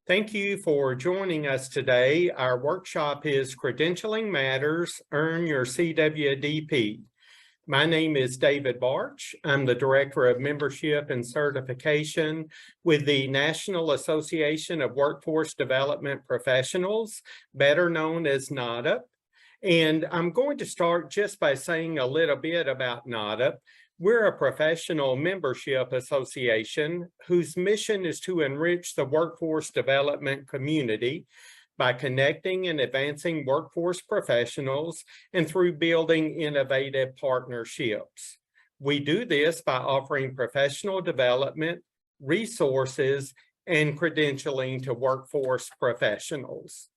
Thank you for joining us today. Our workshop is Credentialing Matters, Earn Your CWDP. My name is David Barch. I'm the Director of Membership and Certification with the National Association of Workforce Development Professionals, better known as NADP. And I'm going to start just by saying a little bit about NADP. We're a professional membership association whose mission is to enrich the workforce development community by connecting and advancing workforce professionals and through building innovative partnerships. We do this by offering professional development, resources, and credentialing to workforce professionals.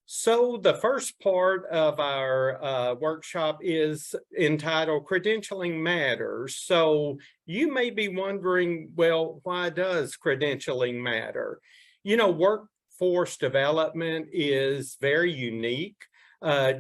So the first part of our workshop is entitled Credentialing Matters. So you may be wondering, well, why does credentialing matter? You know, workforce development is very unique.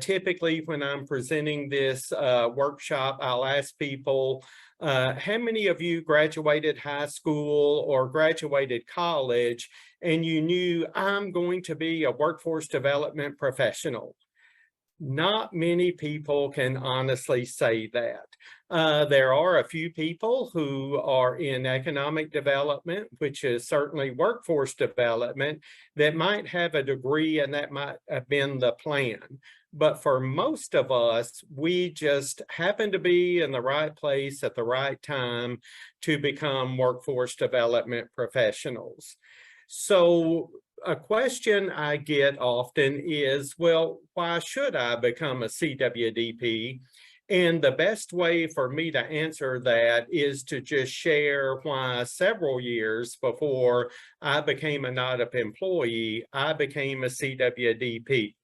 Typically, when I'm presenting this workshop, I'll ask people, how many of you graduated high school or graduated college and you knew I'm going to be a workforce development professional? Not many people can honestly say that. There are a few people who are in economic development, which is certainly workforce development, that might have a degree and that might have been the plan. But for most of us, we just happen to be in the right place at the right time to become workforce development professionals. So a question I get often is, well, why should I become a CWDP? And the best way for me to answer that is to just share why several years before I became a NADP employee, I became a CWDP.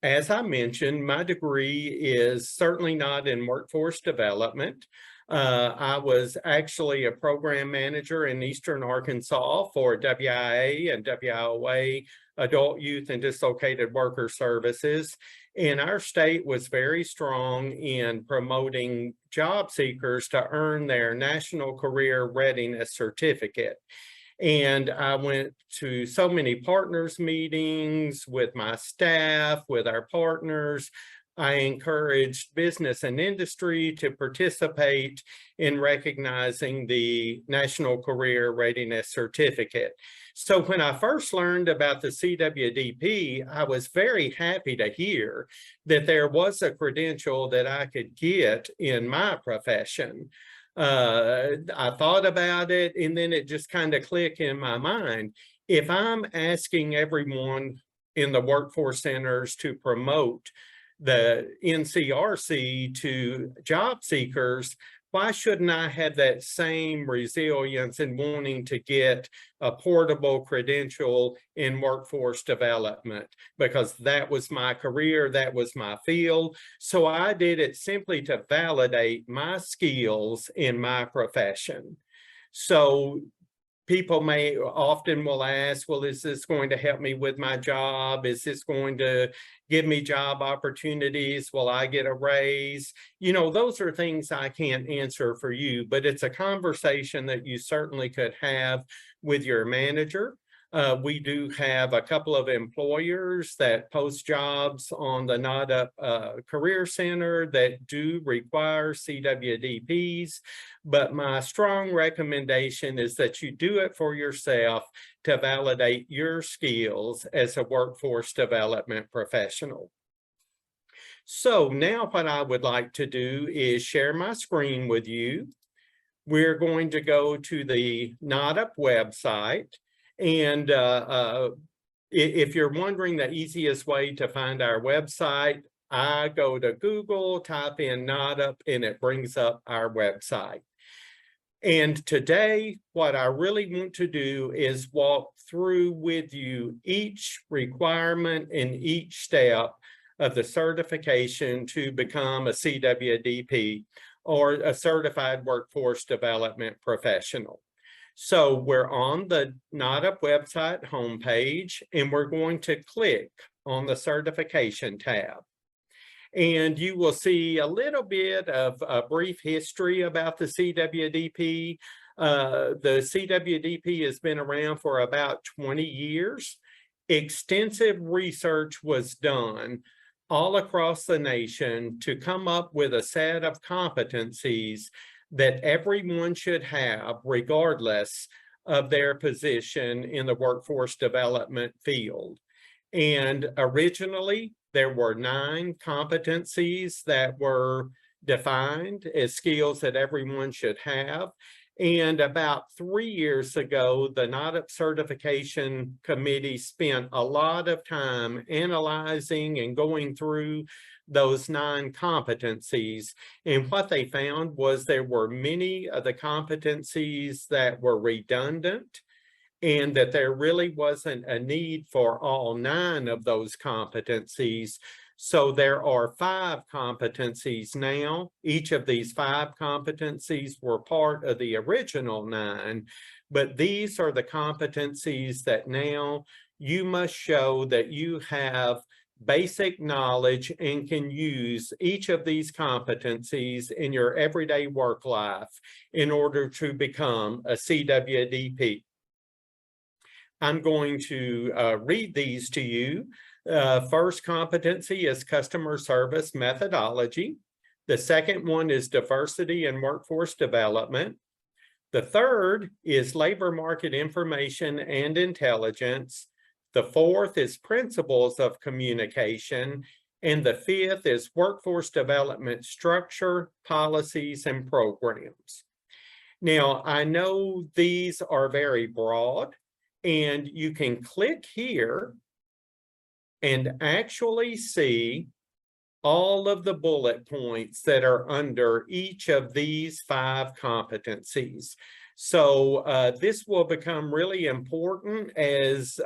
As I mentioned, my degree is certainly not in workforce development. I was actually a program manager in Eastern Arkansas for WIA and WIOA, Adult Youth and Dislocated Worker Services. And our state was very strong in promoting job seekers to earn their National Career Readiness Certificate. And I went to so many partners meetings with my staff, with our partners. I encouraged business and industry to participate in recognizing the National Career Readiness Certificate. So when I first learned about the CWDP, I was very happy to hear that there was a credential that I could get in my profession. I thought about it, and then it just kind of clicked in my mind. If I'm asking everyone in the workforce centers to promote the NCRC to job seekers, why shouldn't I have that same resilience in wanting to get a portable credential in workforce development? Because that was my career, that was my field. So I did it simply to validate my skills in my profession. So people may often will ask, well, is this going to help me with my job? Is this going to give me job opportunities? Will I get a raise? You know, those are things I can't answer for you, but it's a conversation that you certainly could have with your manager. We do have a couple of employers that post jobs on the NADP Career Center that do require CWDPs, but my strong recommendation is that you do it for yourself to validate your skills as a workforce development professional. So now what I would like to do is share my screen with you. We're going to go to the NADP website. And if you're wondering the easiest way to find our website, I go to Google, type in NADP, and it brings up our website. And today, what I really want to do is walk through with you each requirement and each step of the certification to become a CWDP or a Certified Workforce Development Professional. So we're on the NADP website homepage, and we're going to click on the certification tab. And you will see a little bit of a brief history about the CWDP. The CWDP has been around for about 20 years. Extensive research was done all across the nation to come up with a set of competencies that everyone should have, regardless of their position in the workforce development field. And originally, there were 9 competencies that were defined as skills that everyone should have. And about 3 years ago, the NADP Certification Committee spent a lot of time analyzing and going through those 9 competencies. And what they found was there were many of the competencies that were redundant, and that there really wasn't a need for all 9 of those competencies. So there are 5 competencies now. Each of these 5 competencies were part of the original 9, but these are the competencies that now you must show that you have basic knowledge and can use each of these competencies in your everyday work life in order to become a CWDP. I'm going to read these to you. First competency is customer service methodology. The second one is diversity and workforce development. The third is labor market information and intelligence. The fourth is principles of communication. And the fifth is workforce development structure, policies, and programs. Now, I know these are very broad, and you can click here and actually see all of the bullet points that are under each of these 5 competencies. So this will become really important as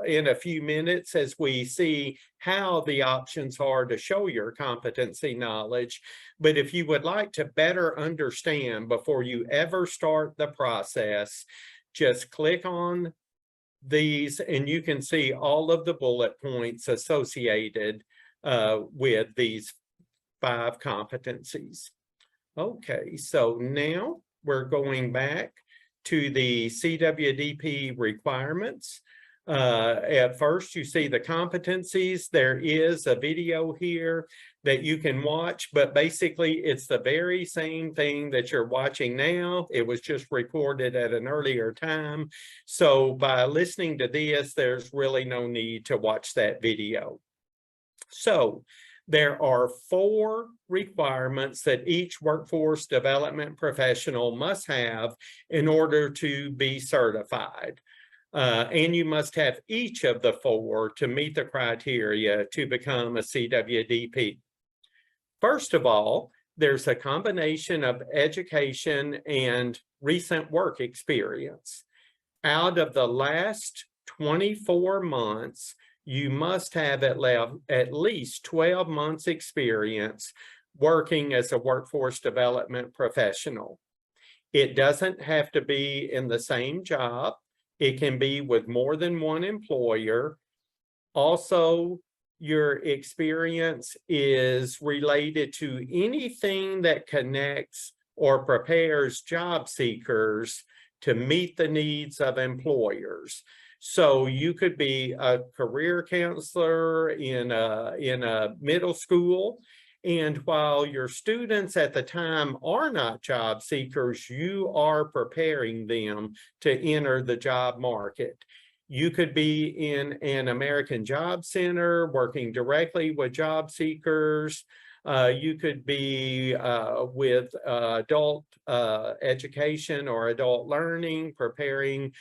in a few minutes as we see how the options are to show your competency knowledge. But if you would like to better understand before you ever start the process, just click on these and you can see all of the bullet points associated with these 5 competencies. Okay, so now we're going back to the CWDP requirements. At first, you see the competencies. There is a video here that you can watch, but basically it's the very same thing that you're watching now. It was just recorded at an earlier time. So by listening to this, there's really no need to watch that video. So there are 4 requirements that each workforce development professional must have in order to be certified. And you must have each of the 4 to meet the criteria to become a CWDP. First of all, there's a combination of education and recent work experience. Out of the last 24 months, you must have at least 12 months experience working as a workforce development professional. It doesn't have to be in the same job. It can be with more than one employer. Also, your experience is related to anything that connects or prepares job seekers to meet the needs of employers. So you could be a career counselor in a middle school, and while your students at the time are not job seekers, you are preparing them to enter the job market. You could be in an American Job Center working directly with job seekers. You could be with adult education or adult learning, preparing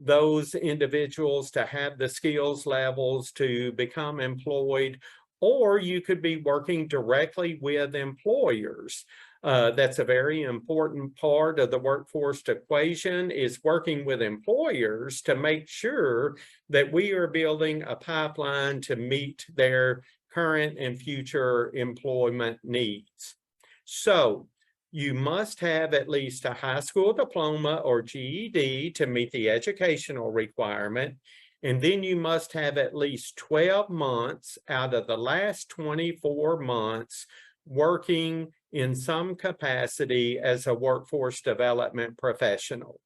those individuals to have the skills levels to become employed, or you could be working directly with employers. That's a very important part of the workforce equation, is working with employers to make sure that we are building a pipeline to meet their current and future employment needs. So you must have at least a high school diploma or GED to meet the educational requirement. And then you must have at least 12 months out of the last 24 months working in some capacity as a workforce development professional.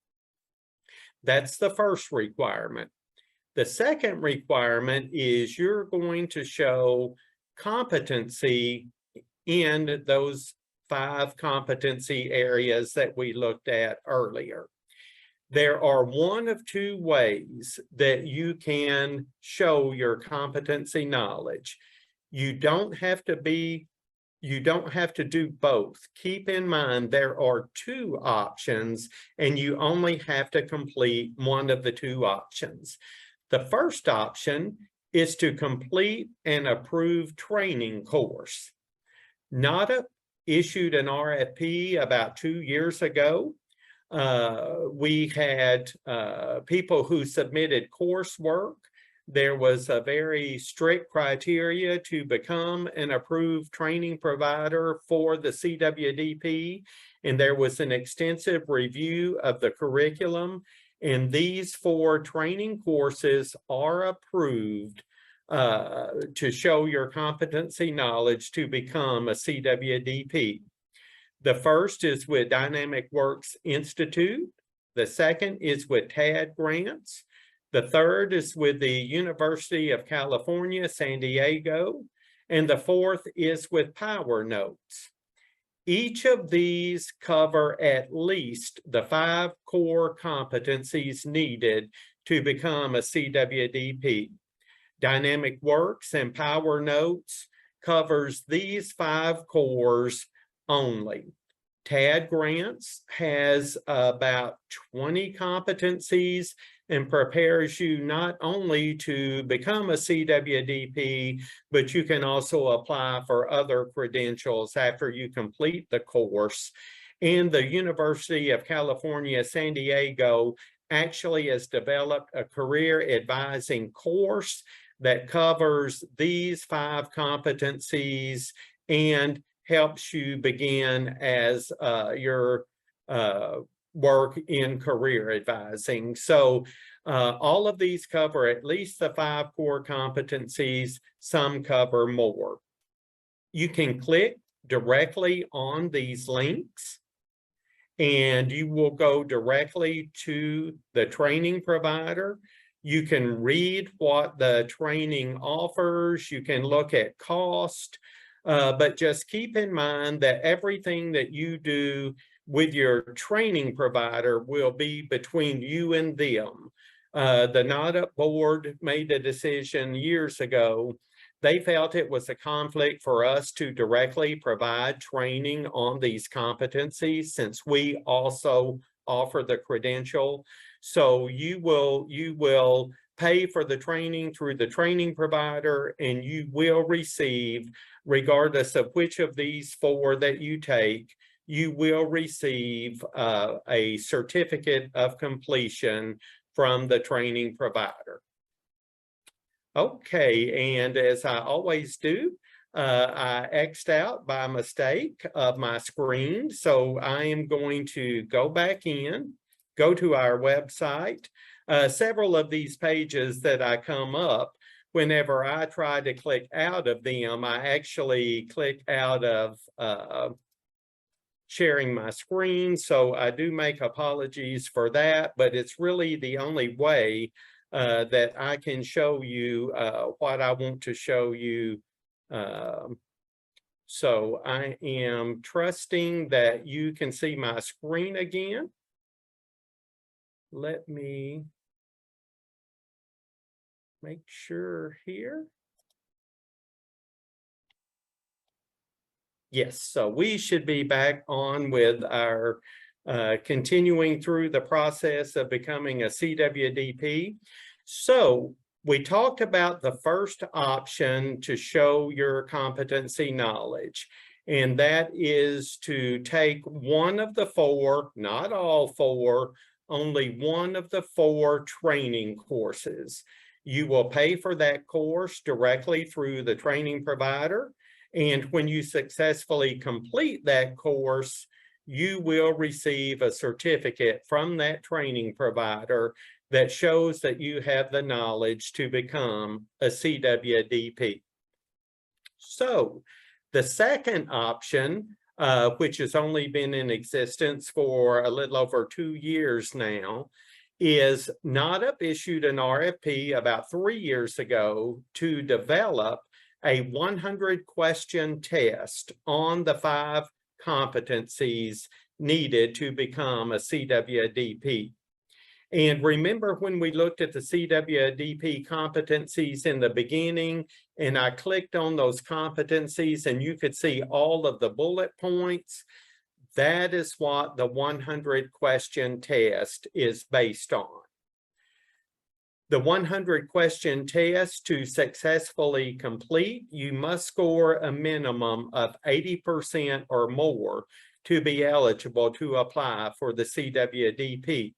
That's the first requirement. The second requirement is you're going to show competency in those 5 competency areas that we looked at earlier. There are one of 2 ways that you can show your competency knowledge. You don't have to do both. Keep in mind there are 2 options and you only have to complete one of the 2 options. The first option is to complete an approved training course. NADA issued an RFP about 2 years ago. We had people who submitted coursework. There was a very strict criteria to become an approved training provider for the CWDP, and there was an extensive review of the curriculum. And these 4 training courses are approved to show your competency knowledge to become a CWDP. The first is with Dynamic Works Institute. The second is with TAD grants. The third is with the University of California, San Diego. And the fourth is with Power Notes. Each of these cover at least the 5 core competencies needed to become a CWDP. Dynamic Works and Power Notes covers these 5 cores only. TAD Grants has about 20 competencies and prepares you not only to become a CWDP, but you can also apply for other credentials after you complete the course. And the University of California, San Diego actually has developed a career advising course that covers these 5 competencies and helps you begin as your work in career advising. So all of these cover at least the 5 core competencies. Some cover more. You can click directly on these links and you will go directly to the training provider. You can read what the training offers. You can look at cost, but just keep in mind that everything that you do with your training provider will be between you and them. The NADA board made a decision years ago. They felt it was a conflict for us to directly provide training on these competencies since we also offer the credential. So you will pay for the training through the training provider, and you will receive, regardless of which of these 4 that you take, you will receive a certificate of completion from the training provider. Okay, and as I always do, I X'd out by mistake of my screen. So I am going to go back in, go to our website. Several of these pages that I come up, whenever I try to click out of them, I actually click out of sharing my screen. So I do make apologies for that, but it's really the only way that I can show you what I want to show you. So I am trusting that you can see my screen again. Let me make sure here. Yes, so we should be back on with our continuing through the process of becoming a CWDP. So we talked about the first option to show your competency knowledge, and that is to take one of the 4, not all 4, only one of the 4 training courses. You will pay for that course directly through the training provider. And when you successfully complete that course, you will receive a certificate from that training provider that shows that you have the knowledge to become a CWDP. So the second option which has only been in existence for a little over 2 years now, is NADP issued an RFP about 3 years ago to develop a 100-question test on the 5 competencies needed to become a CWDP. And remember when we looked at the CWDP competencies in the beginning, and I clicked on those competencies and you could see all of the bullet points? That is what the 100-question test is based on. The 100-question test, to successfully complete, you must score a minimum of 80% or more to be eligible to apply for the CWDP.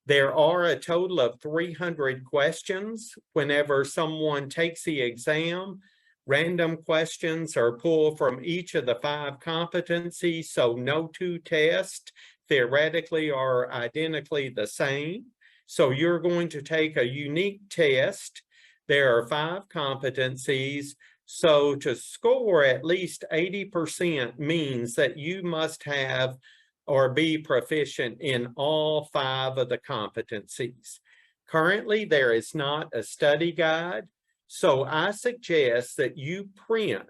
There are a total of 300 questions. Whenever someone takes the exam, random questions are pulled from each of the 5 competencies, so no 2 tests theoretically are identically the same. So you're going to take a unique test. There are 5 competencies. So to score at least 80% means that you must have or be proficient in all 5 of the competencies. Currently, there is not a study guide, so I suggest that you print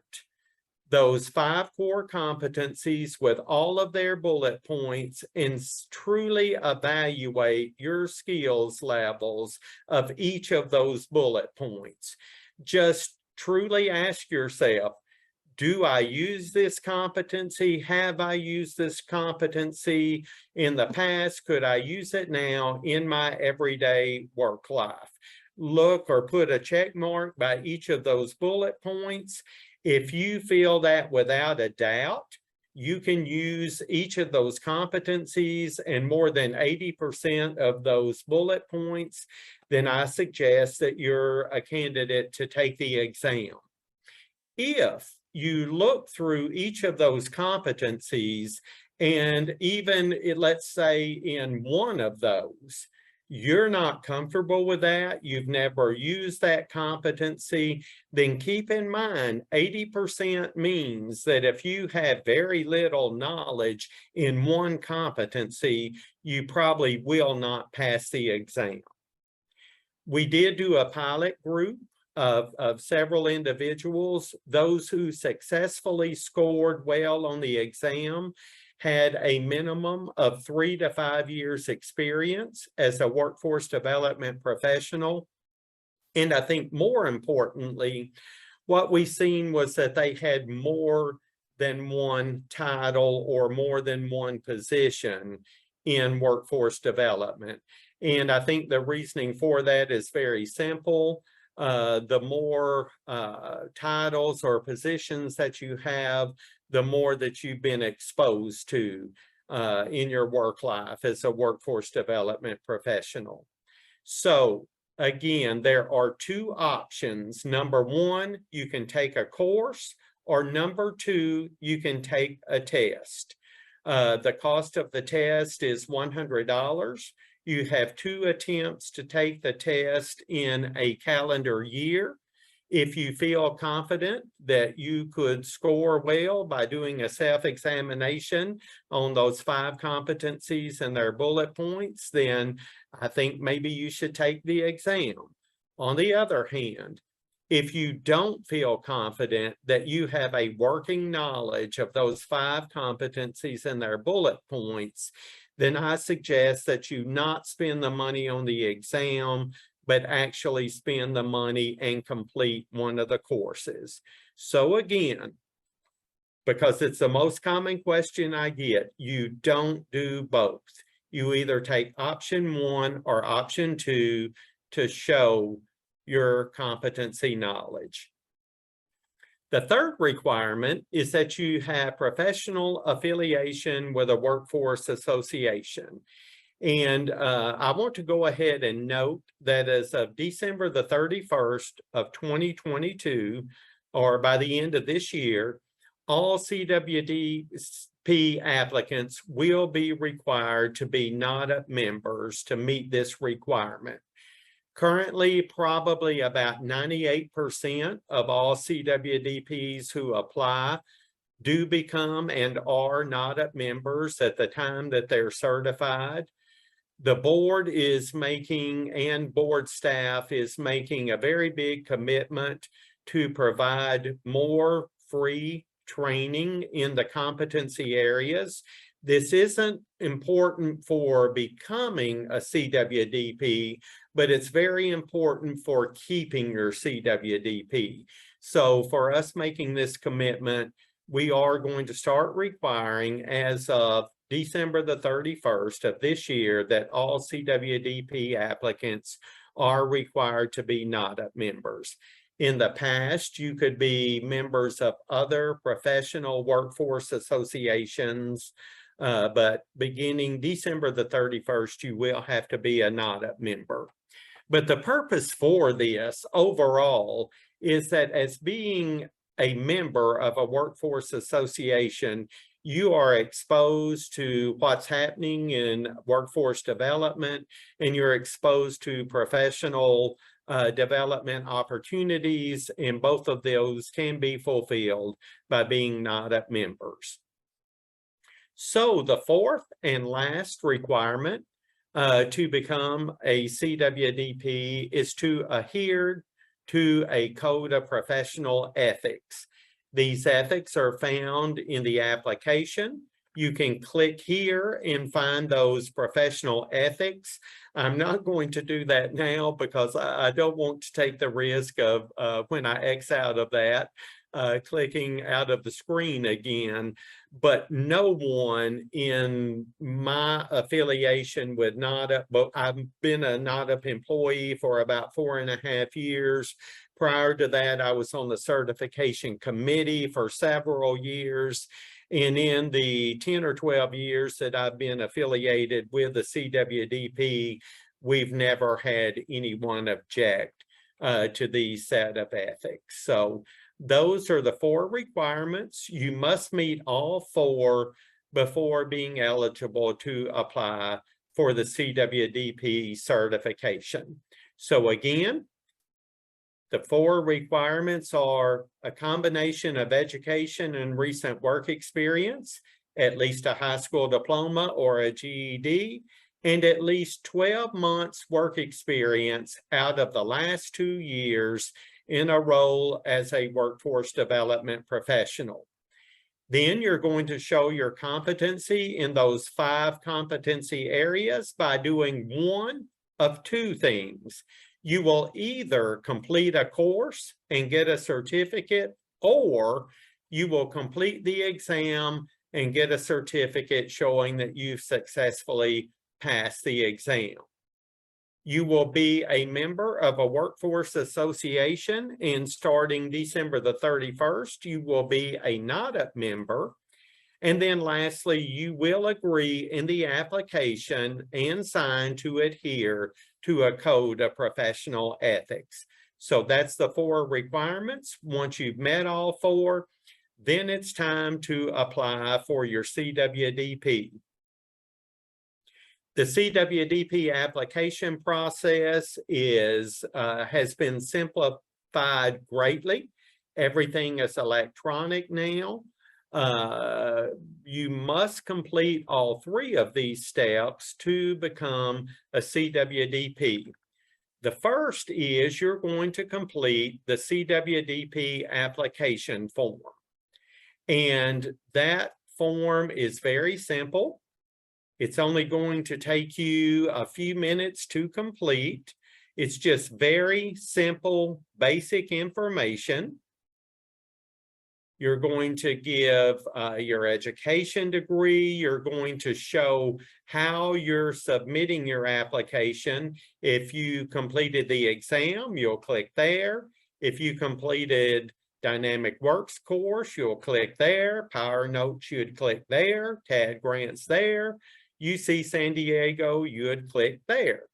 those 5 core competencies with all of their bullet points and truly evaluate your skills levels of each of those bullet points. Just truly ask yourself, do I use this competency? Have I used this competency in the past? Could I use it now in my everyday work life? Look or put a check mark by each of those bullet points. If you feel that without a doubt, you can use each of those competencies and more than 80% of those bullet points, then I suggest that you're a candidate to take the exam. If you look through each of those competencies, and even let's say in one of those, you're not comfortable with that, you've never used that competency, then keep in mind 80% means that if you have very little knowledge in one competency, you probably will not pass the exam. We did do a pilot group of several individuals. Those who successfully scored well on the exam had a minimum of 3 to 5 years experience as a workforce development professional. And I think more importantly, what we seen was that they had more than one title or more than one position in workforce development. And I think the reasoning for that is very simple. The more titles or positions that you have, the more that you've been exposed to in your work life as a workforce development professional. So again, there are 2 options. Number 1, you can take a course, or number 2, you can take a test. The cost of the test is $100. You have 2 attempts to take the test in a calendar year. If you feel confident that you could score well by doing a self-examination on those 5 competencies and their bullet points, then I think maybe you should take the exam. On the other hand, if you don't feel confident that you have a working knowledge of those 5 competencies and their bullet points, then I suggest that you not spend the money on the exam, but actually spend the money and complete one of the courses. So again, because it's the most common question I get, you don't do both. You either take option 1 or option 2 to show your competency knowledge. The third requirement is that you have professional affiliation with a workforce association. And I want to go ahead and note that as of December the 31st of 2022, or by the end of this year, all CWDP applicants will be required to be NADP members to meet this requirement. Currently, probably about 98% of all CWDPs who apply do become and are NADA members at the time that they're certified. The board is making, and board staff is making, a very big commitment to provide more free training in the competency areas. This isn't important for becoming a CWDP, but it's very important for keeping your CWDP. So for us making this commitment, we are going to start requiring, as of December the 31st of this year, that all CWDP applicants are required to be NADA members. In the past, you could be members of other professional workforce associations, but beginning December the 31st, you will have to be a NADA member. But the purpose for this overall is that as being a member of a workforce association, you are exposed to what's happening in workforce development, and you're exposed to professional development opportunities, and both of those can be fulfilled by being NADA members. So the fourth and last requirement to become a CWDP is to adhere to a code of professional ethics. These ethics are found in the application. You can click here and find those professional ethics. I'm not going to do that now because I don't want to take the risk of when I X out of that, clicking out of the screen again. But no one in my affiliation with NADA, but I've been a NADA employee for about 4.5 years. Prior to that, I was on the certification committee for several years. And in the 10 or 12 years that I've been affiliated with the CWDP, we've never had anyone object to these set of ethics. So those are the 4 requirements. You must meet all 4 before being eligible to apply for the CWDP certification. So again, the 4 requirements are a combination of education and recent work experience, at least a high school diploma or a GED, and at least 12 months work experience out of the last 2 years in a role as a workforce development professional. Then you're going to show your competency in those 5 competency areas by doing one of 2 things. You will either complete a course and get a certificate, or you will complete the exam and get a certificate showing that you've successfully passed the exam. You will be a member of a workforce association, and starting December the 31st, you will be a NADA member. And then lastly, you will agree in the application and sign to adhere to a code of professional ethics. So that's the 4 requirements. Once you've met all 4, then it's time to apply for your CWDP. The CWDP application process has been simplified greatly. Everything is electronic now. You must complete all 3 of these steps to become a CWDP. The first is you're going to complete the CWDP application form. And that form is very simple. It's only going to take you a few minutes to complete. It's just very simple, basic information. You're going to give your education degree. You're going to show how you're submitting your application. If you completed the exam, you'll click there. If you completed Dynamic Works course, you'll click there. Power Notes, you'd click there. TAD Grants there. UC San Diego, you'd click there.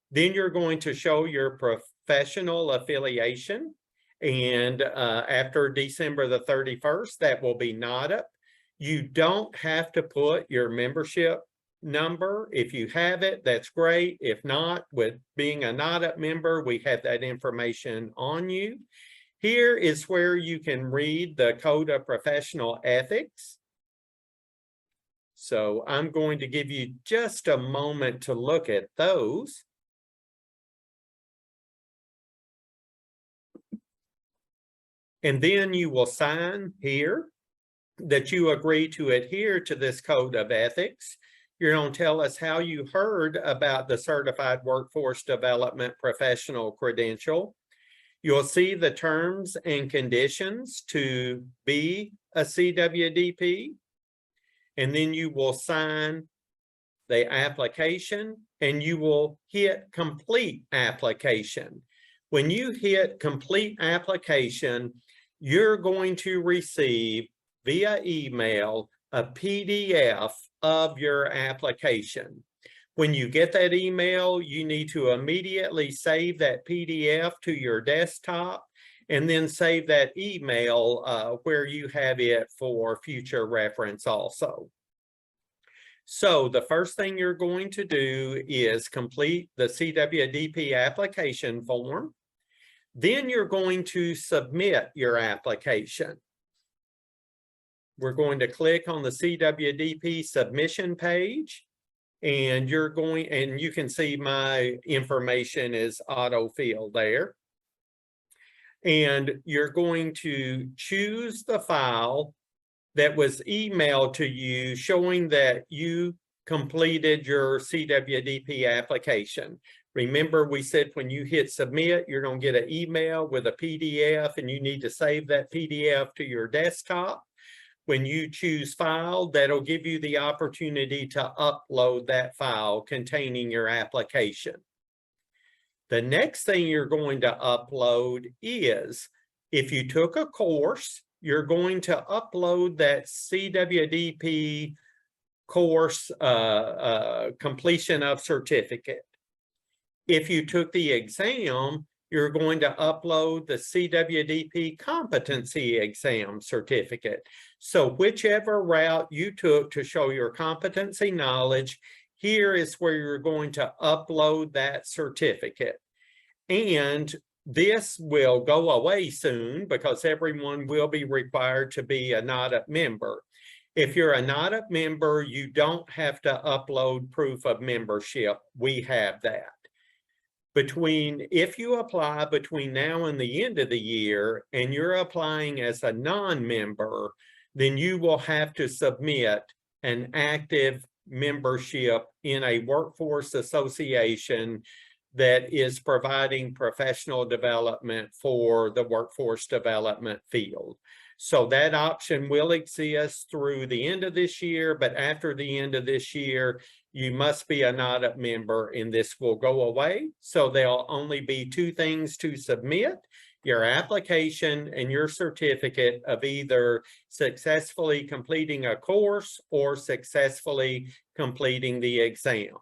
Then you're going to show your professional affiliation. And after December the 31st, that will be NADA. You don't have to put your membership number. If you have it, that's great. If not, with being a NADA member, we have that information on you. Here is where you can read the Code of Professional Ethics. So I'm going to give you just a moment to look at those. And then you will sign here that you agree to adhere to this Code of Ethics. You're going to tell us how you heard about the Certified Workforce Development Professional Credential. You'll see the terms and conditions to be a CWDP, and then you will sign the application and you will hit complete application. When you hit complete application, you're going to receive via email a PDF of your application. When you get that email, you need to immediately save that PDF to your desktop and then save that email where you have it for future reference also. So the first thing you're going to do is complete the CWDP application form. Then you're going to submit your application. We're going to click on the CWDP submission page, and you can see my information is auto-filled there. And you're going to choose the file that was emailed to you showing that you completed your CWDP application. Remember, we said when you hit submit, you're going to get an email with a PDF, and you need to save that PDF to your desktop. When you choose file, that'll give you the opportunity to upload that file containing your application. The next thing you're going to upload is, if you took a course, you're going to upload that CWDP course completion of certificate. If you took the exam, you're going to upload the CWDP competency exam certificate. So whichever route you took to show your competency knowledge, here is where you're going to upload that certificate. And this will go away soon because everyone will be required to be a NADP member. If you're a NADP member, you don't have to upload proof of membership. We have that. If you apply between now and the end of the year and you're applying as a non-member, then you will have to submit an active membership in a workforce association that is providing professional development for the workforce development field. So that option will exist through the end of this year, but after the end of this year, you must be a NADP member and this will go away. So there'll only be two things to submit: your application and your certificate of either successfully completing a course or successfully completing the exam.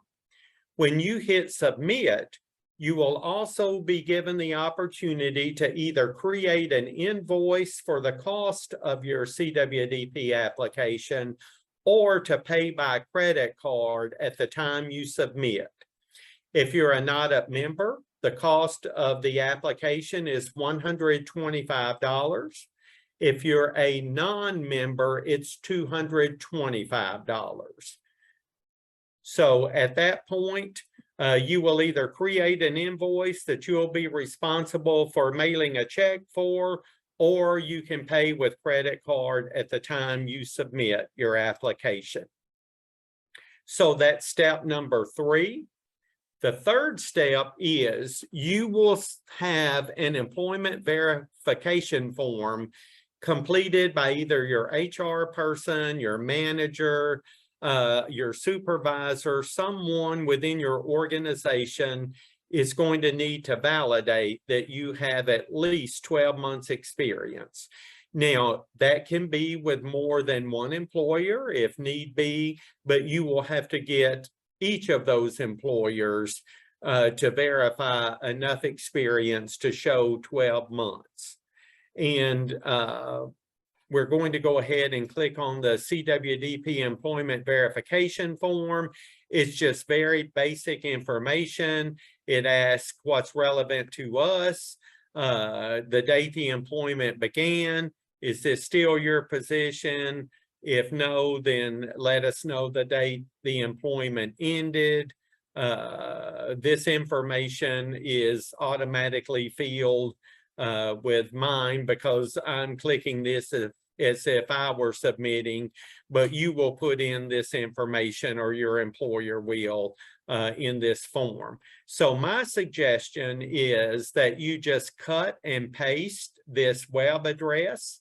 When you hit submit, you will also be given the opportunity to either create an invoice for the cost of your CWDP application or to pay by credit card at the time you submit. If you're a NADP member, the cost of the application is $125. If you're a non-member, it's $225. So at that point, you will either create an invoice that you'll be responsible for mailing a check for, or you can pay with credit card at the time you submit your application. So that's step number 3. The third step is you will have an employment verification form completed by either your HR person, your manager, your supervisor, someone within your organization is going to need to validate that you have at least 12 months experience. Now, that can be with more than one employer if need be, but you will have to get each of those employers to verify enough experience to show 12 months. And we're going to go ahead and click on the CWDP employment verification form. It's just very basic information. It asks what's relevant to us. the date the employment began. Is this still your position? If no, then let us know the date the employment ended. This information is automatically filled with mine because I'm clicking this as if I were submitting, but you will put in this information, or your employer will, in this form. So my suggestion is that you just cut and paste this web address,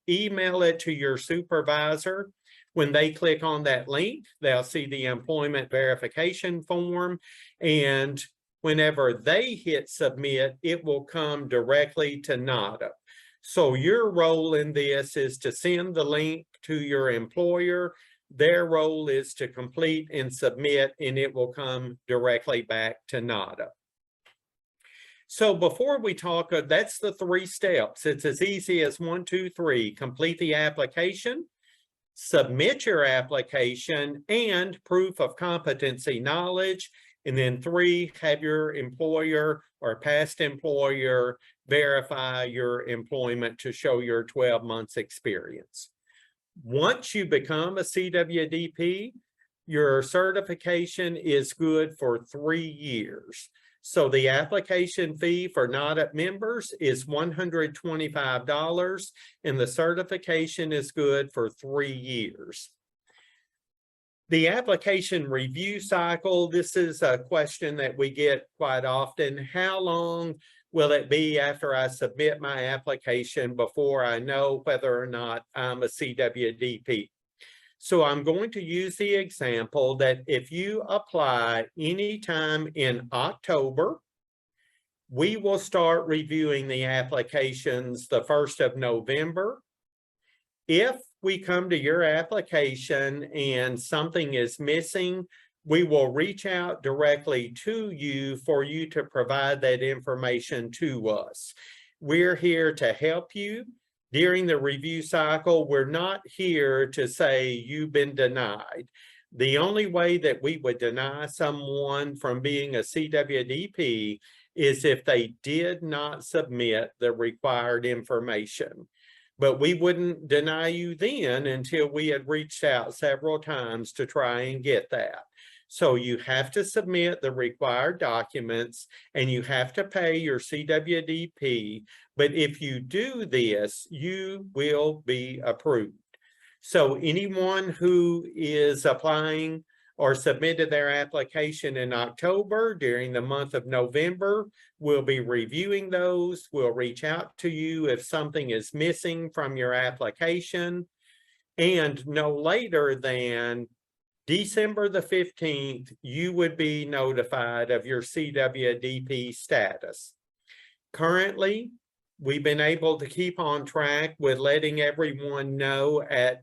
email it to your supervisor. When they click on that link, they'll see the employment verification form, and whenever they hit submit, it will come directly to NADA. So your role in this is to send the link to your employer. Their role is to complete and submit, and it will come directly back to NADA. So before we talk, that's the 3 steps. It's as easy as 1, 2, 3. Complete the application, submit your application, and proof of competency knowledge. And then 3, have your employer or past employer verify your employment to show your 12 months experience. Once you become a CWDP, your certification is good for 3 years. So the application fee for NADA members is $125, and the certification is good for 3 years. The application review cycle, this is a question that we get quite often. How long will it be after I submit my application before I know whether or not I'm a CWDP? So I'm going to use the example that if you apply anytime in October, we will start reviewing the applications the 1st of November. If we come to your application and something is missing, we will reach out directly to you for you to provide that information to us. We're here to help you during the review cycle. We're not here to say you've been denied. The only way that we would deny someone from being a CWDP is if they did not submit the required information. But we wouldn't deny you then until we had reached out several times to try and get that. So you have to submit the required documents, and you have to pay your CWDP. But if you do this, you will be approved. So anyone who is applying or submitted their application in October, during the month of November, we'll be reviewing those. We'll reach out to you if something is missing from your application. And no later than December the 15th, you would be notified of your CWDP status. Currently, we've been able to keep on track with letting everyone know at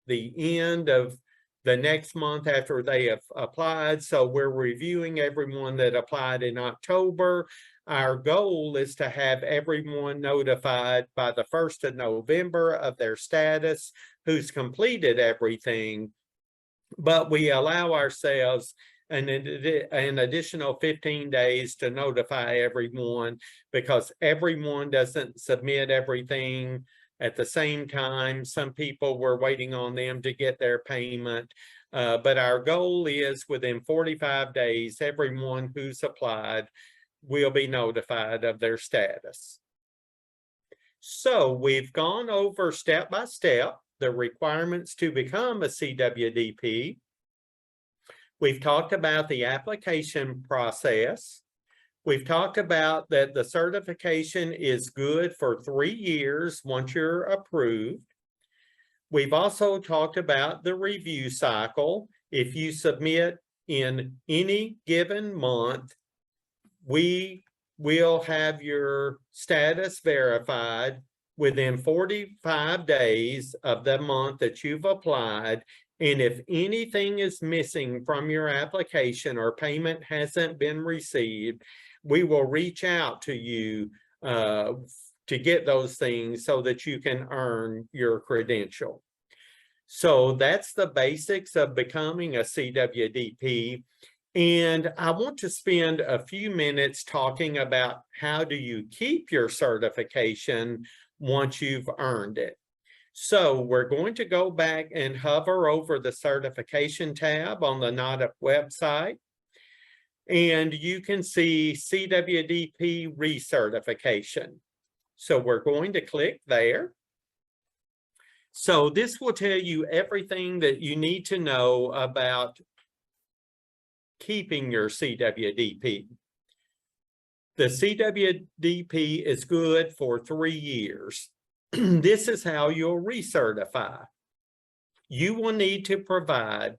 the end of the next month after they have applied. So we're reviewing everyone that applied in October. Our goal is to have everyone notified by the 1st of November of their status who's completed everything. But we allow ourselves an additional 15 days to notify everyone, because everyone doesn't submit everything at the same time. Some people were waiting on them to get their payment. But our goal is within 45 days, everyone who's applied will be notified of their status. So we've gone over step by step the requirements to become a CWDP. We've talked about the application process. We've talked about that the certification is good for 3 years once you're approved. We've also talked about the review cycle. If you submit in any given month, we will have your status verified within 45 days of the month that you've applied. And if anything is missing from your application or payment hasn't been received, we will reach out to you to get those things so that you can earn your credential. So that's the basics of becoming a CWDP. And I want to spend a few minutes talking about how do you keep your certification once you've earned it. So we're going to go back and hover over the certification tab on the NADA website. And you can see CWDP recertification. So we're going to click there. So this will tell you everything that you need to know about keeping your CWDP. The CWDP is good for 3 years. This is how you'll recertify. You will need to provide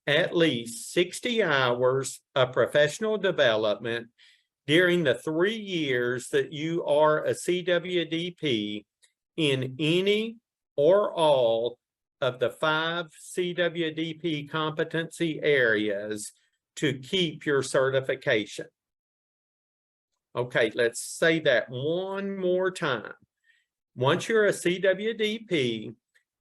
at least 60 hours of professional development during the 3 years that you are a CWDP in any or all of the 5 CWDP competency areas to keep your certification. Okay, let's say that one more time. Once you're a CWDP,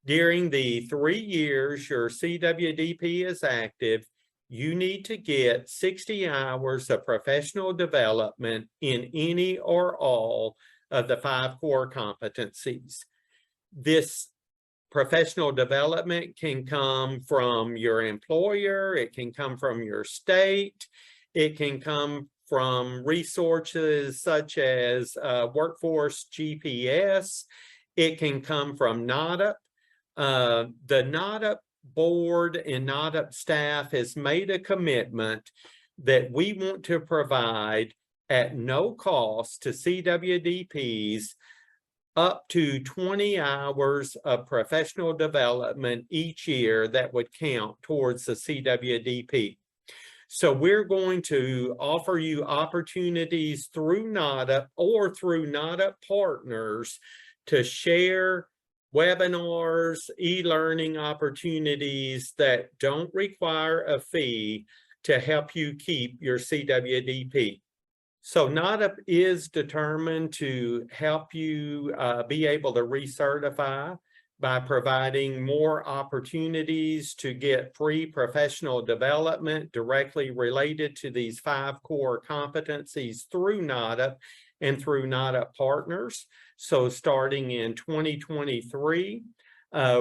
during the 3 years your CWDP is active, you need to get 60 hours of professional development in any or all of the 5 core competencies. This professional development can come from your employer, it can come from your state, it can come from resources such as Workforce GPS, it can come from NADA. The NADA board and NADA staff has made a commitment that we want to provide at no cost to CWDPs up to 20 hours of professional development each year that would count towards the CWDP. So we're going to offer you opportunities through NADA or through NADA partners to share webinars, e-learning opportunities that don't require a fee to help you keep your CWDP. So NADA is determined to help you be able to recertify by providing more opportunities to get free professional development directly related to these 5 core competencies through NADA and through NADA partners. So starting in 2023,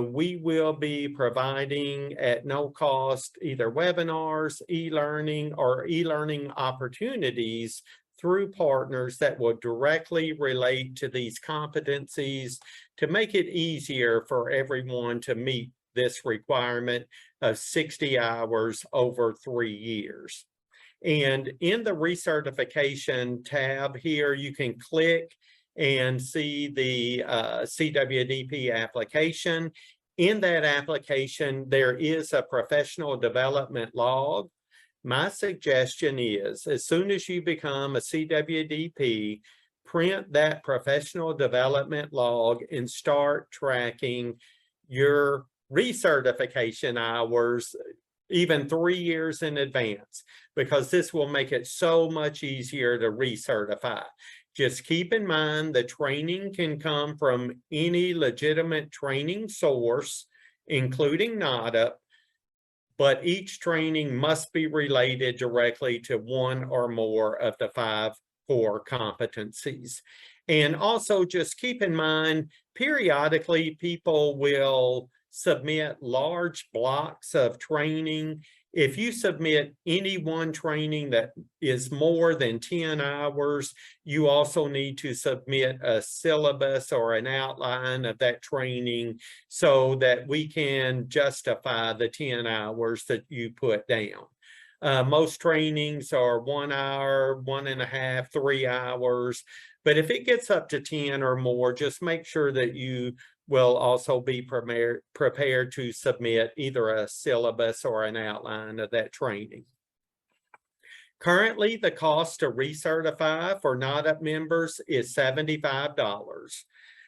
we will be providing at no cost either webinars, e-learning, or e-learning opportunities through partners that will directly relate to these competencies to make it easier for everyone to meet this requirement of 60 hours over 3 years. And in the recertification tab here, you can click and see the CWDP application. In that application, there is a professional development log. My suggestion is, as soon as you become a CWDP, print that professional development log and start tracking your recertification hours even 3 years in advance, because this will make it so much easier to recertify. Just keep in mind the training can come from any legitimate training source, including NADA, but each training must be related directly to one or more of the 5 core competencies. And also just keep in mind, periodically people will submit large blocks of training. If you submit any one training that is more than 10 hours, you also need to submit a syllabus or an outline of that training so that we can justify the 10 hours that you put down. Most trainings are 1 hour, 1.5, 3 hours. But if it gets up to 10 or more, just make sure that you will also be prepared to submit either a syllabus or an outline of that training. Currently, the cost to recertify for NADA members is $75.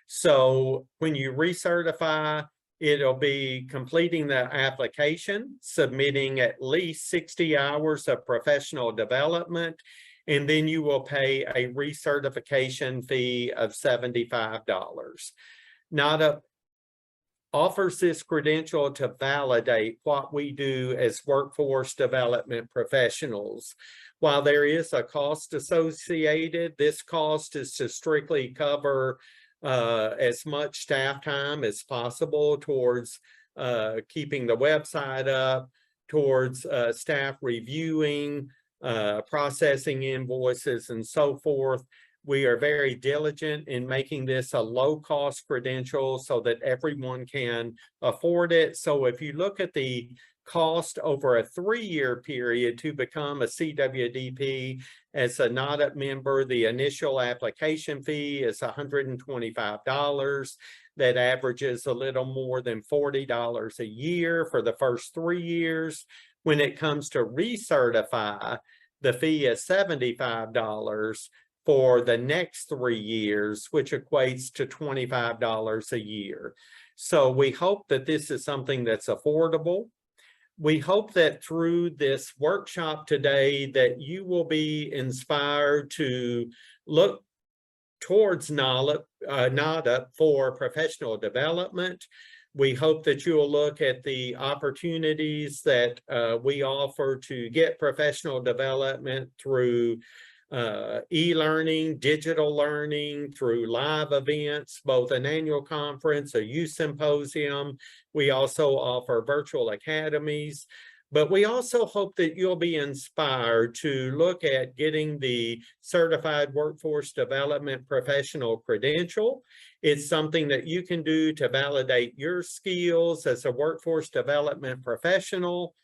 So when you recertify, it'll be completing the application, submitting at least 60 hours of professional development, and then you will pay a recertification fee of $75. NADA offers this credential to validate what we do as workforce development professionals. While there is a cost associated, this cost is to strictly cover as much staff time as possible towards keeping the website up, towards staff reviewing, processing invoices, and so forth. We are very diligent in making this a low-cost credential so that everyone can afford it. So if you look at the cost over a 3-year period to become a CWDP as a NADA member, the initial application fee is $125. That averages a little more than $40 a year for the first 3 years. When it comes to recertify, the fee is $75 for the next 3 years, which equates to $25 a year. So we hope that this is something that's affordable. We hope that through this workshop today that you will be inspired to look towards NADA for professional development. We hope that you'll look at the opportunities that we offer to get professional development through e-learning, digital learning, through live events, both an annual conference, a youth symposium. We also offer virtual academies. But we also hope that you'll be inspired to look at getting the Certified Workforce Development Professional credential. It's something that you can do to validate your skills as a workforce development professional.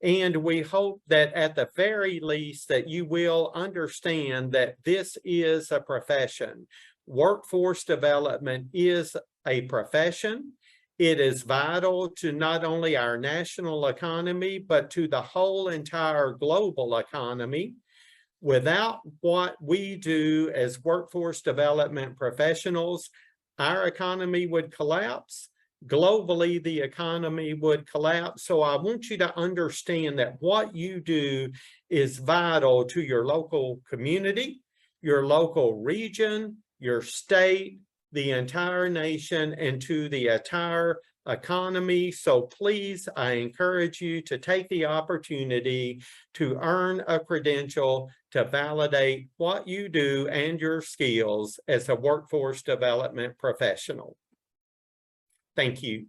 And we hope that at the very least that you will understand that this is a profession. Workforce development is a profession. It is vital to not only our national economy, but to the whole entire global economy. Without what we do as workforce development professionals, our economy would collapse. Globally, the economy would collapse. So I want you to understand that what you do is vital to your local community, your local region, your state, the entire nation, and to the entire economy. So please, I encourage you to take the opportunity to earn a credential to validate what you do and your skills as a workforce development professional. Thank you.